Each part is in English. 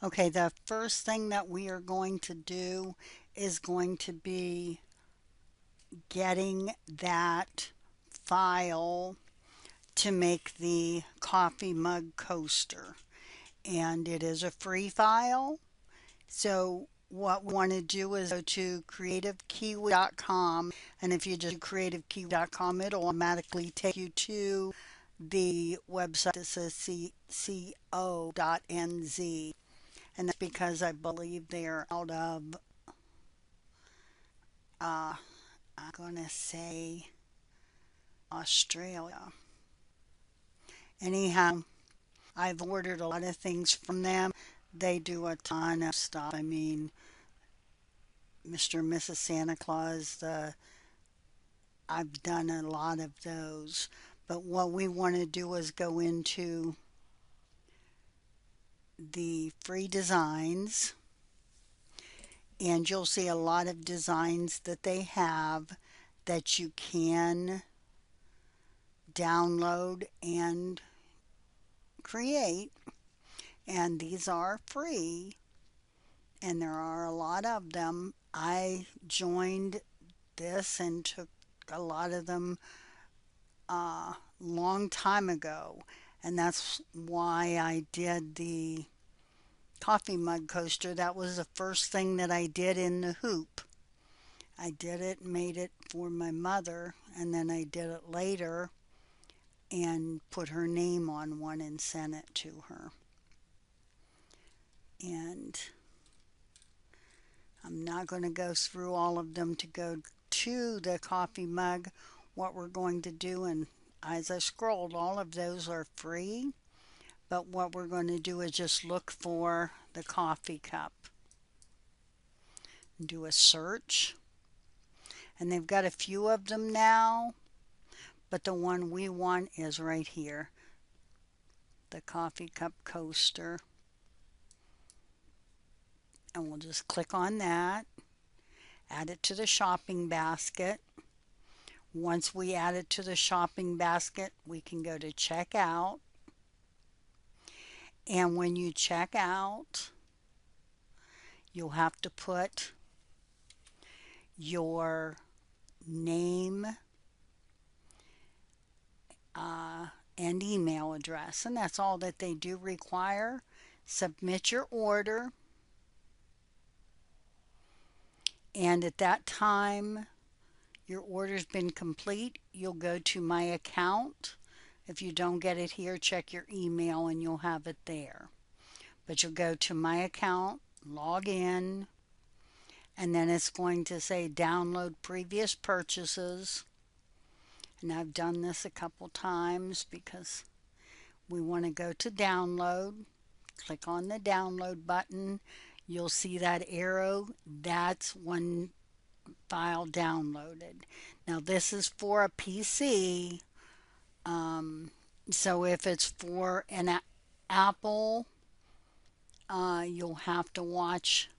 Okay, the first thing that we are going to do is going to be getting that file to make the coffee mug coaster. And it is a free file. So what we want to do is go to creativekiwi.com, and if you just do creativekiwi.com, it'll automatically take you to the website that says co.nz, and that's because I believe they're out of I'm gonna say Australia. Anyhow, I've ordered a lot of things from them. They do a ton of stuff. I mean, Mr. and Mrs. Santa Claus, I've done a lot of those. But what we want to do is go into the free designs, and you'll see a lot of designs that they have that you can download and create. And these are free, and there are a lot of them. I joined this and took a lot of them long time ago, and that's why I did the coffee mug coaster. That was the first thing that I did in the hoop. I did it, made it for my mother, and then I did it later and put her name on one and sent it to her. And I'm not going to go through all of them to go to the coffee mug. What we're going to do, and as I scrolled, all of those are free. But what we're going to do is just look for the coffee cup and do a search. And they've got a few of them now, but the one we want is right here, the coffee cup coaster. And we'll just click on that, add it to the shopping basket. Once we add it to the shopping basket, we can go to checkout. And when you check out, you'll have to put your name and email address. And that's all that they do require. Submit your order. And at that time, your order's been complete. You'll go to my account. If you don't get it here, check your email and you'll have it there. But you'll go to my account, log in, and then it's going to say download previous purchases. And I've done this a couple times because we want to go to download. Click on the download button. You'll see that arrow. That's one file downloaded. Now this is for a PC. So if it's for an Apple, you'll have to watch.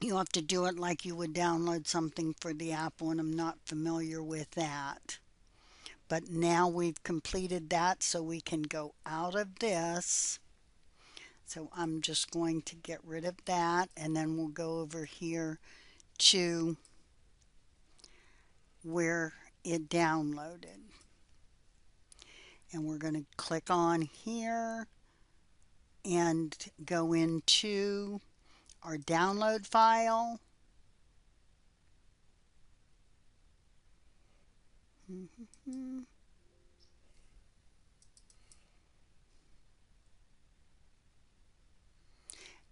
You have to do it like you would download something for the Apple, and I'm not familiar with that. But now we've completed that, so we can go out of this. So I'm just going to get rid of that, and then we'll go over here to where it downloaded. And we're going to click on here and go into our download file.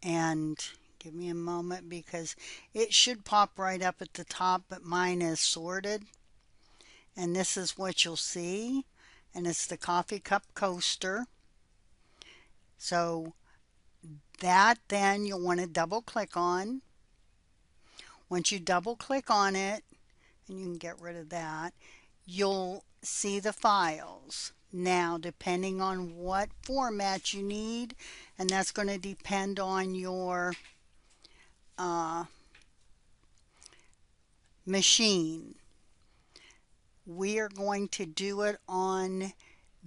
And give me a moment because it should pop right up at the top, but mine is sorted. And this is what you'll see. And it's the coffee cup coaster. So that then you'll want to double click on. Once you double click on it, and you can get rid of that, you'll see the files. Now, depending on what format you need, and that's going to depend on your machine. We are going to do it on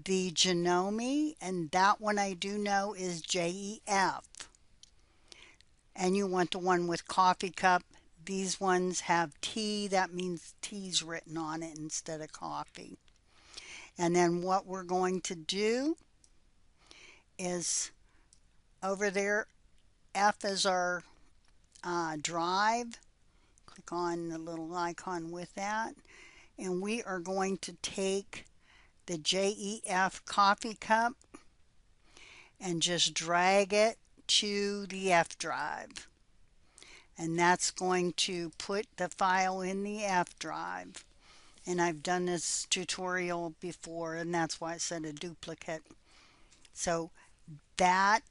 the Janome, and that one I do know is JEF. And you want the one with coffee cup. These ones have tea. That means tea's written on it instead of coffee. And then what we're going to do is over there, F is our drive. Click on the little icon with that. And we are going to take the JEF coffee cup and just drag it to the F drive. And that's going to put the file in the F drive. And I've done this tutorial before, and that's why I said a duplicate. So that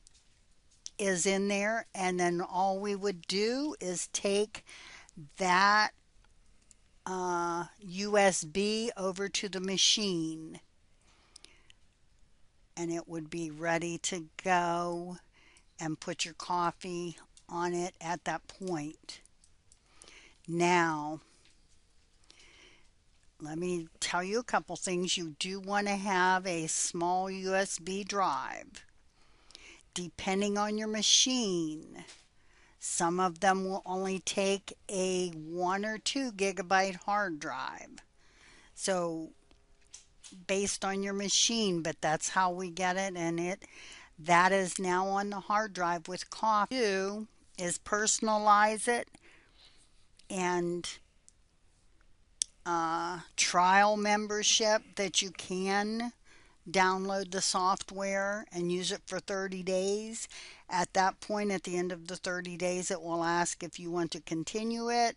is in there, and then all we would do is take that USB over to the machine, and it would be ready to go, and put your coffee on it at that point. Now, let me tell you a couple things. You do want to have a small USB drive. Depending on your machine, some of them will only take a 1 or 2 gigabyte hard drive. So based on your machine, but that's how we get it, and that is now on the hard drive with coffee. What we do is personalize it and trial membership that you can download the software and use it for 30 days. At that point, at the end of the 30 days, it will ask if you want to continue it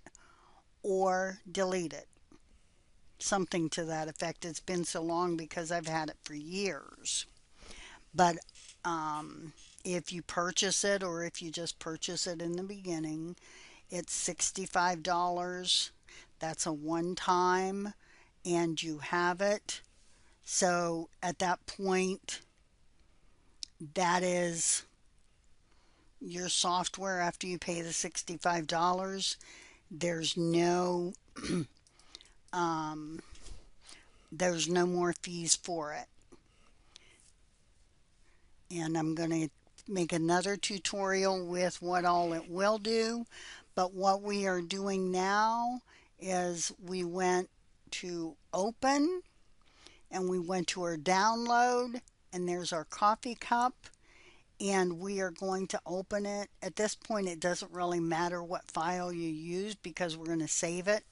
or delete it. Something to that effect. It's been so long because I've had it for years. But if you purchase it, or if you just purchase it in the beginning, it's $65. That's a one-time, and you have it. So at that point, that is your software after you pay the $65. There's no there's no more fees for it. And I'm going to make another tutorial with what all it will do. But what we are doing now is we went to open, and we went to our download, and there's our coffee cup, and we are going to open it. At this point, it doesn't really matter what file you use because we're going to save it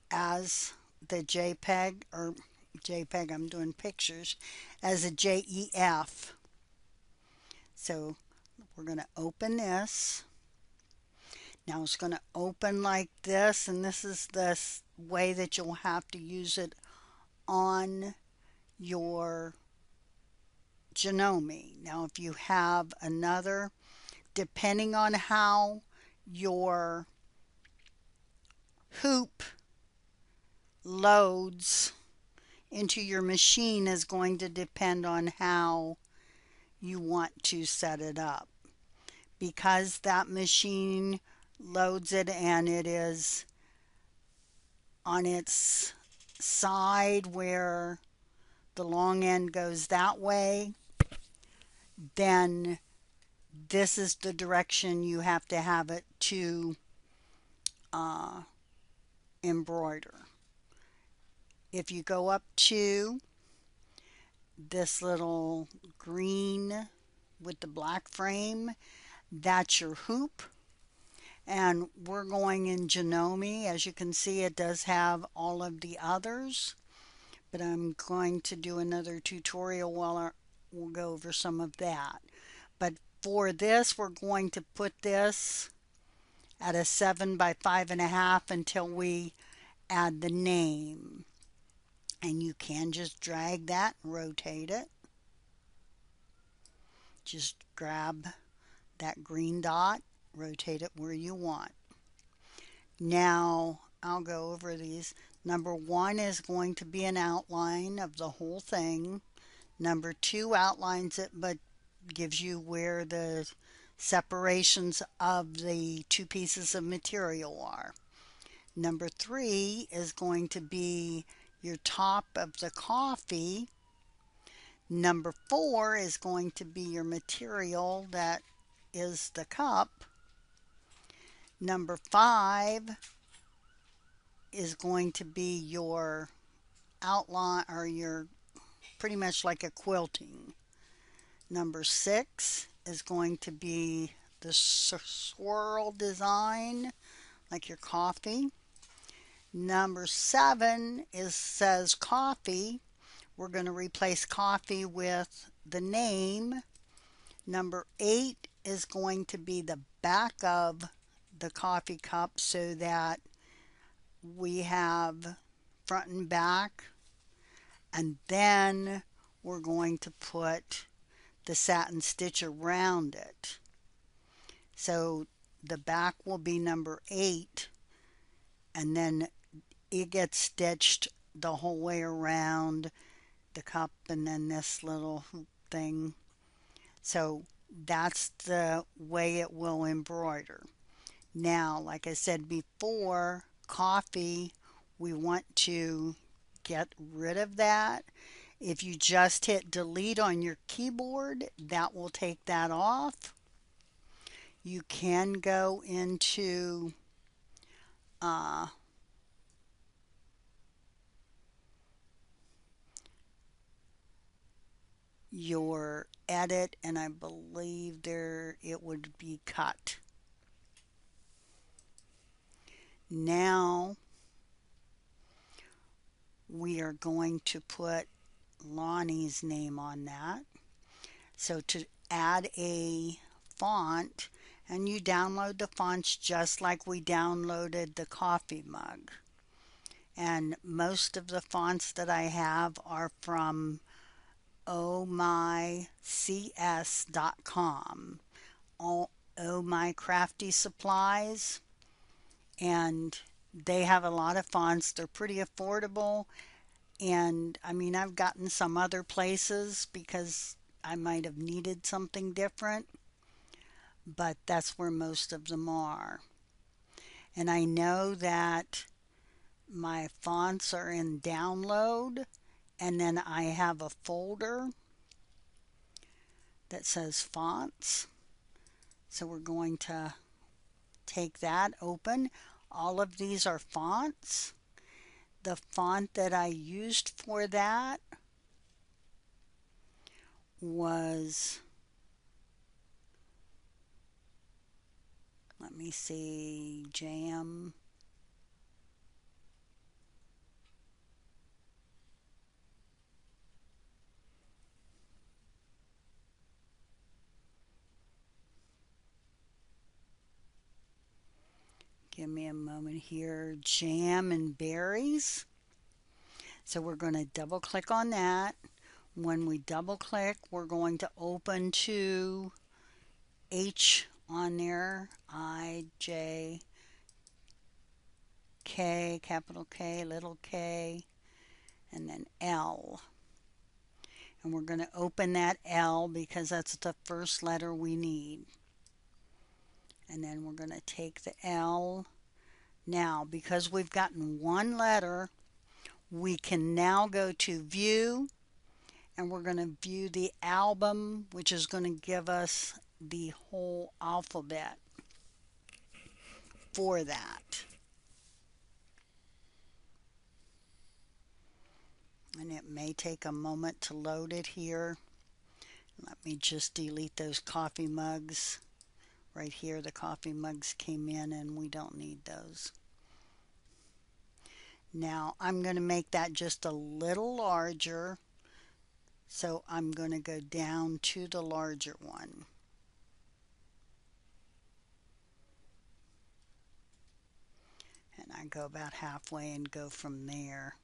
as the JPEG, or JPEG, I'm doing pictures, as a JEF. So we're going to open this. Now it's going to open like this, and this is the way that you'll have to use it on your Janome. Now if you have another, depending on how your hoop loads into your machine is going to depend on how you want to set it up. Because that machine loads it and it is on its side where the long end goes that way, then this is the direction you have to have it to embroider. If you go up to this little green with the black frame, that's your hoop. And we're going in Janome. As you can see, it does have all of the others, but I'm going to do another tutorial while we'll go over some of that. But for this, we're going to put this at a 7 by 5.5 until we add the name. And you can just drag that and rotate it. Just grab that green dot, rotate it where you want. Now I'll go over these. Number 1 is going to be an outline of the whole thing. Number 2 outlines it but gives you where the separations of the two pieces of material are. Number 3 is going to be your top of the coffee, Number 4 is going to be your material that is the cup. Number 5 is going to be your outline or your pretty much like a quilting. Number 6 is going to be the swirl design like your coffee. Number 7 says coffee. We're going to replace coffee with the name. Number 8 is going to be the back of the coffee cup so that we have front and back. And then we're going to put the satin stitch around it. So the back will be number 8, and then it gets stitched the whole way around the cup and then this little hoop thing. So that's the way it will embroider. Now, like I said before, coffee, we want to get rid of that. If you just hit delete on your keyboard, that will take that off. You can go into your edit, and I believe there it would be cut. Now we are going to put Lonnie's name on that. So to add a font, and you download the fonts just like we downloaded the coffee mug. And most of the fonts that I have are from ohmycs.com. Oh My Crafty Supplies, and they have a lot of fonts. They're pretty affordable, and I mean, I've gotten some other places because I might have needed something different, but that's where most of them are. And I know that my fonts are in download, and then I have a folder that says fonts. So we're going to take that open. All of these are fonts. The font that I used for that was, let me see, Jam. Give me a moment here. Jam and Berries. So we're going to double click on that. When we double click, we're going to open to H on there, I, J, K, capital K, little k, and then L. And we're going to open that L because that's the first letter we need. And then we're going to take the L. Now, because we've gotten one letter, we can now go to View, and we're going to view the album, which is going to give us the whole alphabet for that. And it may take a moment to load it here. Let me just delete those coffee mugs. Right here, the coffee mugs came in and we don't need those. Now I'm going to make that just a little larger. So I'm going to go down to the larger one. And I go about halfway and go from there.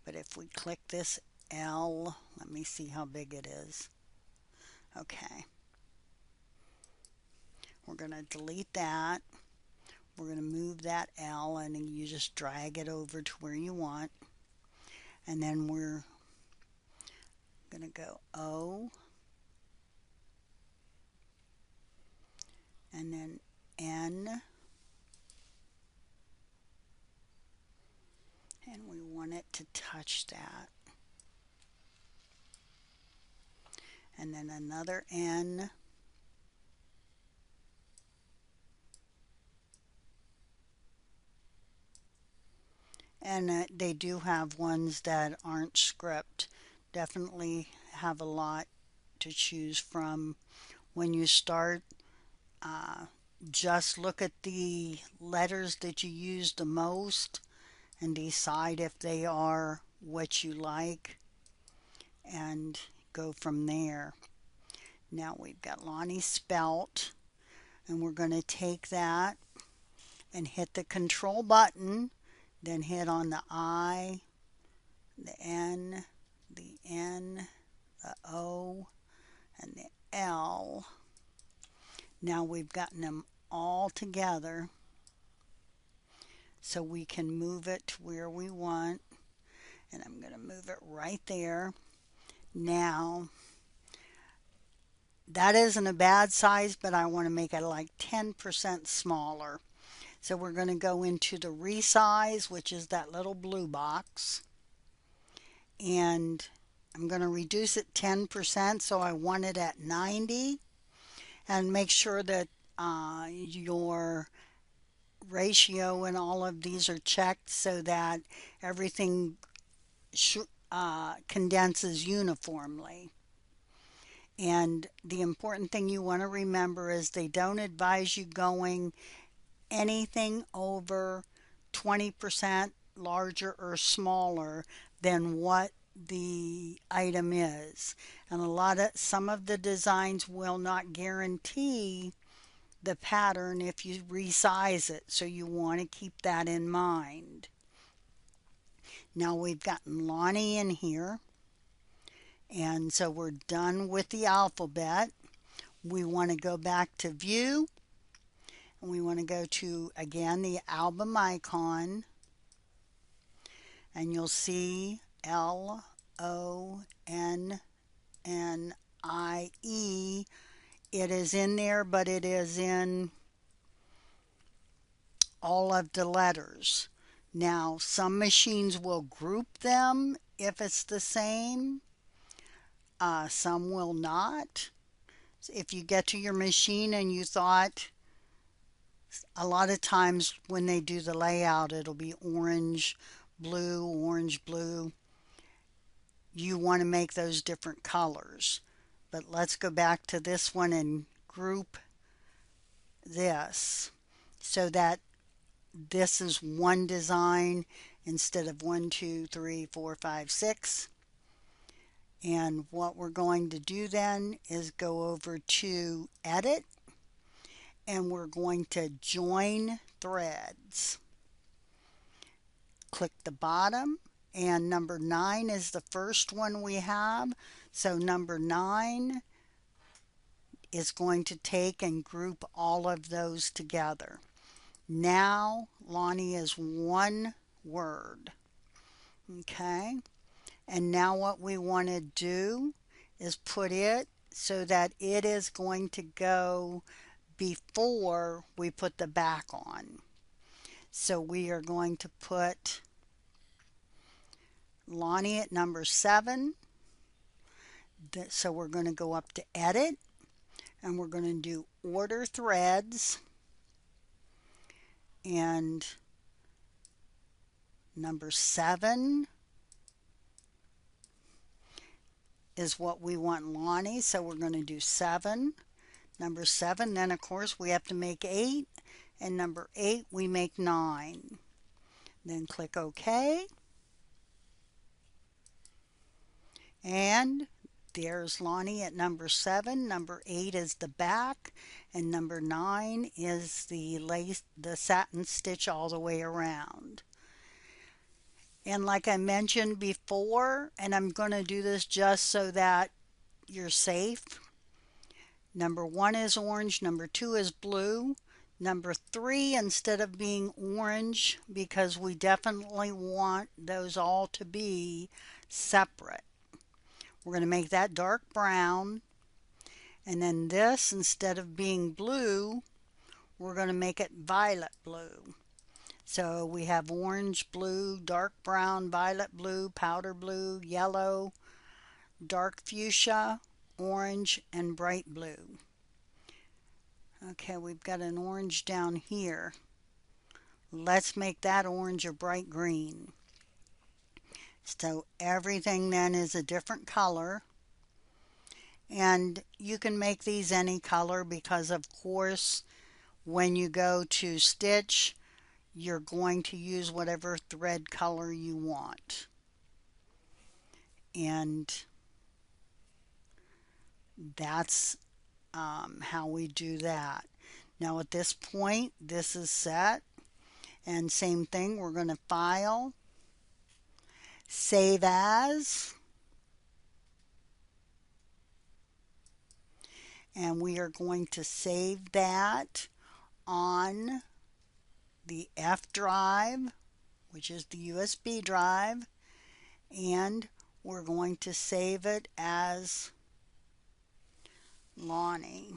But if we click this L, let me see how big it is. Okay. We're going to delete that. We're going to move that L, and then you just drag it over to where you want. And then we're going to go O, and then N, and we want it to touch that. and then another N. And they do have ones that aren't script. Definitely have a lot to choose from when you start. Uh, just look at the letters that you use the most and decide if they are what you like and go from there. Now we've got Lonnie spelt, and we're going to take that and hit the control button, then hit on the I, the N, the O, and the L. Now we've gotten them all together so we can move it to where we want. And I'm going to move it right there. Now, that isn't a bad size, but I want to make it like 10% smaller. So we're going to go into the resize, which is that little blue box. And I'm going to reduce it 10%, so I want it at 90. And make sure that your ratio and all of these are checked so that everything condenses uniformly. And the important thing you want to remember is they don't advise you going anything over 20% larger or smaller than what the item is. And some of the designs will not guarantee the pattern if you resize it, so you want to keep that in mind. Now we've gotten Lonnie in here, and so we're done with the alphabet. We want to go back to view, and we want to go to, again, the album icon, and you'll see LONNIE. It is in there, but it is in all of the letters. Now, some machines will group them if it's the same. Some will not. If you get to your machine and you thought, a lot of times when they do the layout, it'll be orange, blue. You want to make those different colors. But let's go back to this one and group this so that this is one design instead of 1, 2, 3, 4, 5, 6. And what we're going to do then is go over to Edit, and we're going to Join Threads. Click the bottom, and number 9 is the first one we have. So number 9 is going to take and group all of those together. Now Lonnie is one word. Okay, and now what we want to do is put it so that it is going to go before we put the back on. So we are going to put Lonnie at number 7. So we're going to go up to Edit, and we're going to do Order Threads, and number 7 is what we want Lonnie, so we're going to do 7. Number 7, then of course we have to make 8, and number 8 we make 9. Then click OK, and there's Lonnie at number 7. Number 8 is the back, and number 9 is the satin stitch all the way around. And like I mentioned before, and I'm going to do this just so that you're safe, number 1 is orange, number 2 is blue, number 3, instead of being orange, because we definitely want those all to be separate, we're going to make that dark brown. And then this, instead of being blue, we're going to make it violet blue. So we have orange, blue, dark brown, violet blue, powder blue, yellow, dark fuchsia, orange, and bright blue. Okay, we've got an orange down here. Let's make that orange a bright green. So everything then is a different color. And you can make these any color because, of course, when you go to stitch, you're going to use whatever thread color you want. And that's how we do that. Now at this point, this is set. And same thing, we're going to file, save as, and we are going to save that on the F drive, which is the USB drive, and we're going to save it as Lonnie.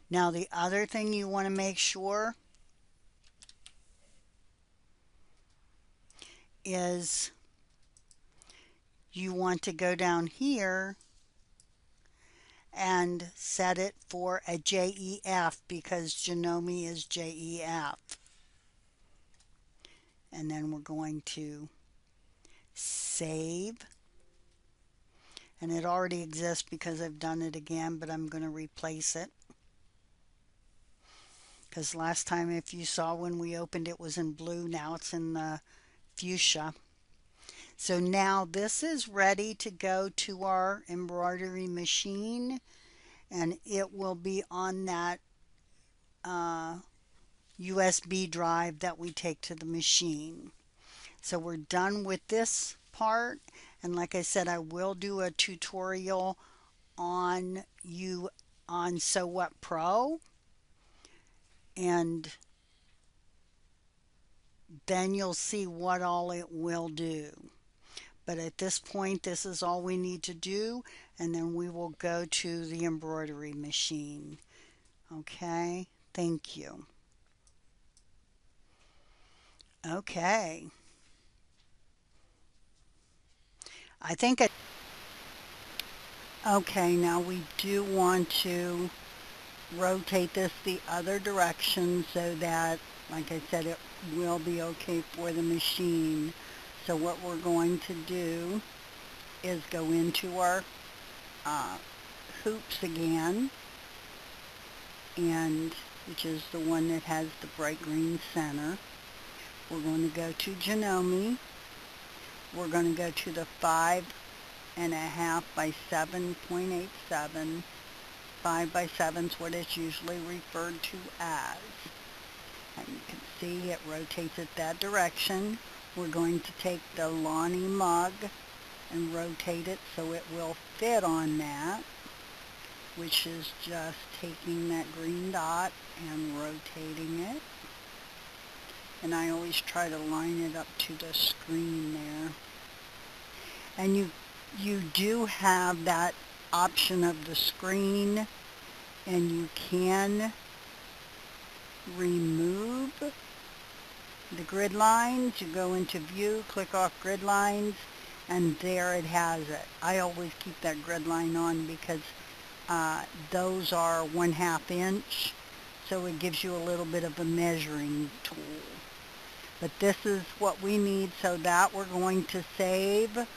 Now the other thing you want to make sure is you want to go down here and set it for a JEF because Janome is JEF. And then we're going to save. And it already exists because I've done it again, but I'm going to replace it. Because last time, if you saw when we opened, it was in blue. Now it's in the fuchsia. So now this is ready to go to our embroidery machine, and it will be on that USB drive that we take to the machine. So we're done with this part, and like I said, I will do a tutorial on Sew What Pro, and then you'll see what all it will do. But at this point, this is all we need to do, and then we will go to the embroidery machine. Okay, thank you. Okay. I think okay, now we do want to rotate this the other direction so that, like I said, it will be okay for the machine. So what we're going to do is go into our hoops again, and which is the one that has the bright green center. We're going to go to Janome. We're going to go to the 5.5 by 7.87. 5 by 7 is what it's usually referred to as. And you can see it rotates it that direction. We're going to take the Lonnie mug and rotate it so it will fit on that, which is just taking that green dot and rotating it. And I always try to line it up to the screen there. And you do have that option of the screen, and you can remove the grid lines. You go into view, click off grid lines, and there it has it. I always keep that grid line on because those are 1/2 inch, so it gives you a little bit of a measuring tool. But this is what we need, so that we're going to save,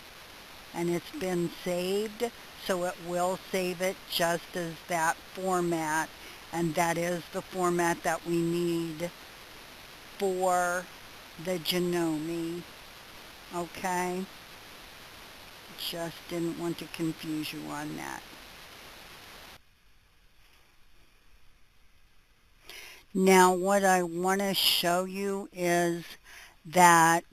and it's been saved, so it will save it just as that format, and that is the format that we need for the Janome. Okay? Just didn't want to confuse you on that. Now what I want to show you is that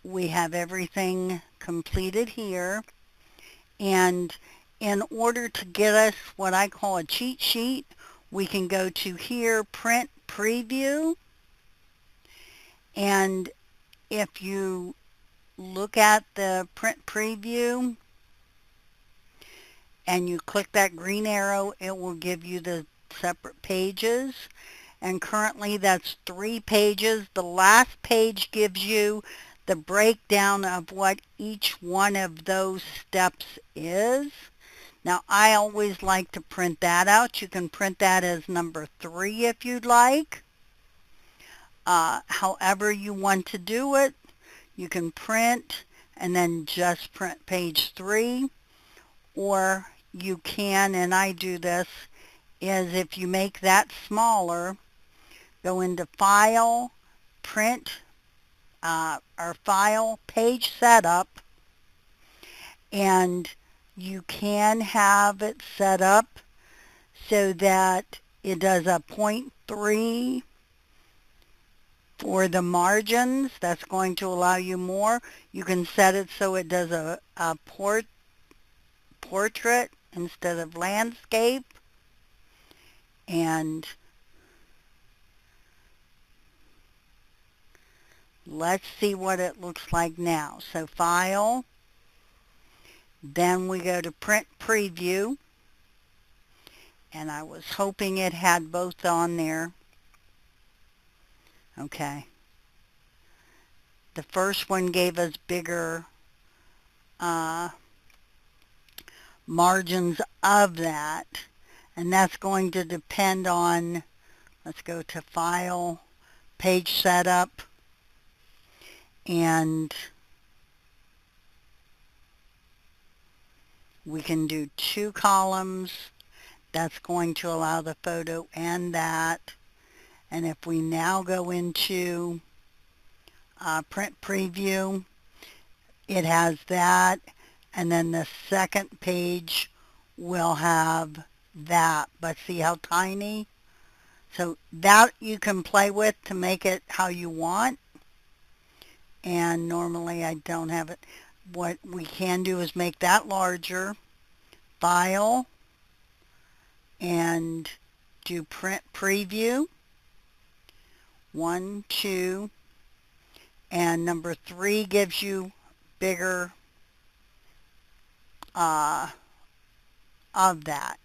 we have everything completed here, and in order to get us what I call a cheat sheet, we can go to here, print preview, and if you look at the print preview and you click that green arrow, it will give you the separate pages, and currently that's 3 pages. The last page gives you the breakdown of what each one of those steps is. Now, I always like to print that out. You can print that as number 3 if you'd like. However you want to do it, you can print and then just print page 3, or you can, and I do this, is if you make that smaller, go into File, Print, or File, Page Setup, and you can have it set up so that it does a 0.3 for the margins. That's going to allow you more. You can set it so it does a portrait instead of landscape. And let's see what it looks like now. So File, then we go to Print Preview, and I was hoping it had both on there. Okay. The first one gave us bigger margins of that, and that's going to depend on, let's go to File, Page Setup, and we can do 2 columns. That's going to allow the photo and that. And if we now go into Print Preview, it has that, and then the second page will have that. But see how tiny? So that you can play with to make it how you want. And normally I don't have it. What we can do is make that larger. File, and do Print Preview. 1, 2, and number 3 gives you bigger of that.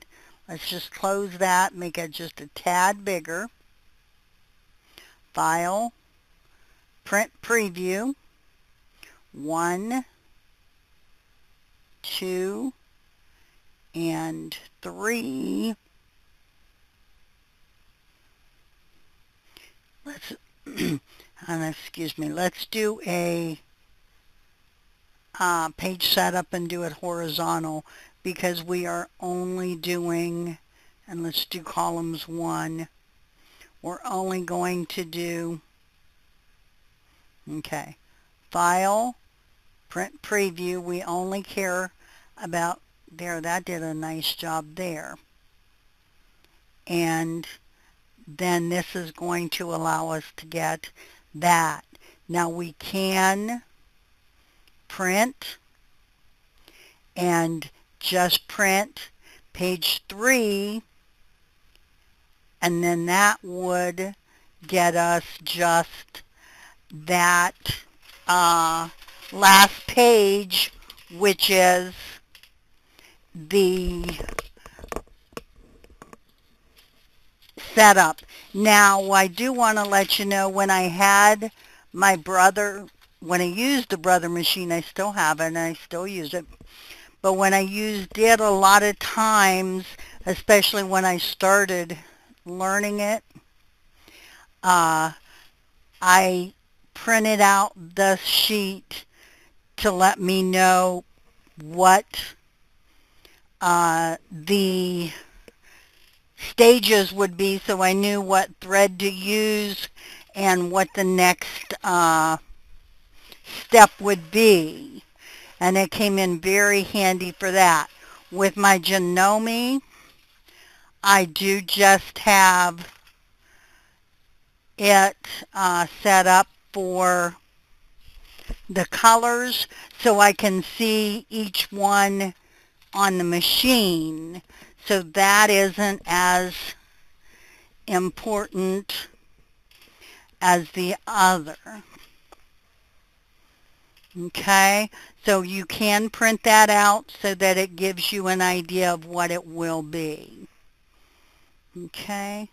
Let's just close that, make it just a tad bigger. File, Print Preview. 1, 2, and 3. Let's, excuse me, let's do a page setup and do it horizontal, because we are only doing, and let's do columns 1. We're only going to do, okay, File, Print Preview. We only care about, there, that did a nice job there. And then this is going to allow us to get that. Now we can print and just print page 3, and then that would get us just that last page, which is the setup. Now, I do want to let you know, when I had my brother, when I used the brother machine, I still have it and I still use it, but when I used it a lot of times, especially when I started learning it, I printed out the sheet to let me know what the stages would be, so I knew what thread to use and what the next step would be. And it came in very handy for that. With my Janome, I do just have it set up for the colors, so I can see each one on the machine. So that isn't as important as the other. Okay, so you can print that out so that it gives you an idea of what it will be. Okay.